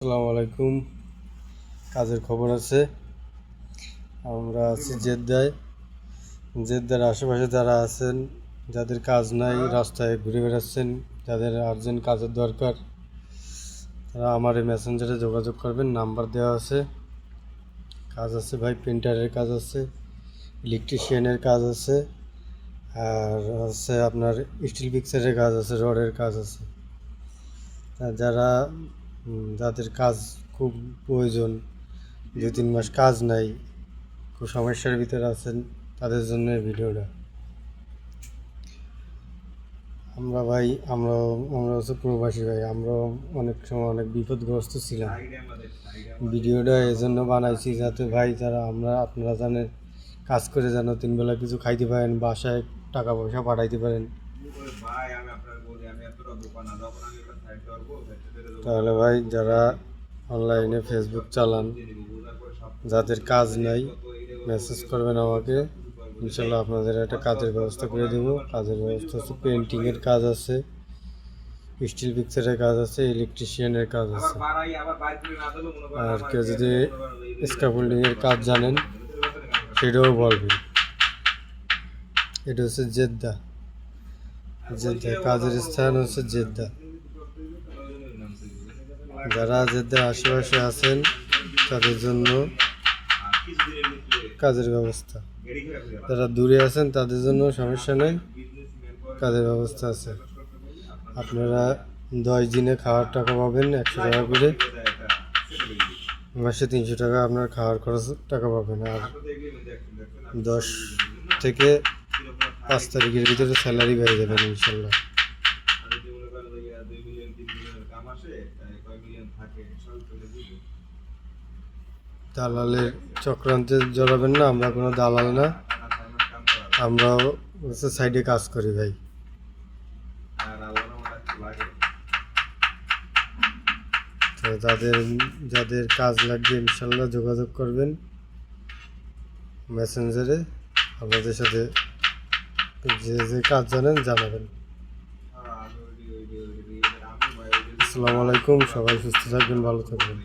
আসসালামু আলাইকুম। কাজের খবর আছে। আমরা আছি জেদ্দার আশেপাশে যারা আছেন, যাদের কাজ নাই, রাস্তায় ঘুরে বেড়াচ্ছেন, যাদের আর্জেন্ট কাজের দরকার, তারা আমার এই মেসেঞ্জারে যোগাযোগ করবেন। নাম্বার দেওয়া আছে। কাজ আছে ভাই, প্রিন্টারের কাজ আছে, ইলেকট্রিশিয়ানের কাজ আছে, আর হচ্ছে আপনার স্টিল পিকচারের কাজ আছে, রডের কাজ আছে। যাদের কাজ খুব প্রয়োজন, 2-3 মাস কাজ নাই, খুব সমস্যার ভিতরে আছেন, তাদের জন্য ভিডিওটা। আমরা হচ্ছে প্রবাসী ভাই, আমরা অনেক সময় অনেক বিপদগ্রস্ত ছিলাম। ভিডিওটা এই জন্য বানাইছি যাতে ভাই আপনারা জানেন, কাজ করে যেন 3 বেলা কিছু খাইতে পারেন, বাসায় টাকা পয়সা পাঠাইতে পারেন। তাহলে ভাই, যারা অনলাইনে ফেসবুক চালান, যাদের কাজ নাই, মেসেজ করবেন আমাকে, ইনশাল্লাহ আপনাদের একটা কাজের ব্যবস্থা করে দেবো। কাজের ব্যবস্থা হচ্ছে পেন্টিংয়ের কাজ আছে, স্টিল পিকচারের কাজ আছে, ইলেকট্রিশিয়ানের কাজ আছে। আর কেউ যদি স্ক্যাফোল্ডিংয়ের কাজ জানেন সেটাও বলবেন। এটা হচ্ছে জেদ্দা। কাজের স্থান হচ্ছে জেদ্দা। যারা জেদ্দার আশেপাশে আছেন তাদের জন্য কাজের ব্যবস্থা, যারা দূরে আছেন তাদের জন্য সমস্যা নেই, কাজের ব্যবস্থা আছে। আপনারা 10 দিনে খাওয়ার টাকা পাবেন 100 টাকা করে, মাসে 300 টাকা আপনার খাওয়ার খরচ টাকা পাবেন। আর 10 থেকে 5 তারিখের ভিতরে স্যালারি পেয়ে যাবেন ইনশাল্লাহ। দালালের চক্রান্তে জড়াবেন না, আমরা কোনো দালাল না, আমরাও হচ্ছে সাইডে কাজ করি ভাই। তো যাদের কাজ লাগবে ইনশাল্লাহ যোগাযোগ করবেন মেসেঞ্জারে, আপনাদের সাথে যে কাজ জানেন জানাবেন। আসসালামু আলাইকুম, সবাই সুস্থ থাকবেন, ভালো থাকবেন।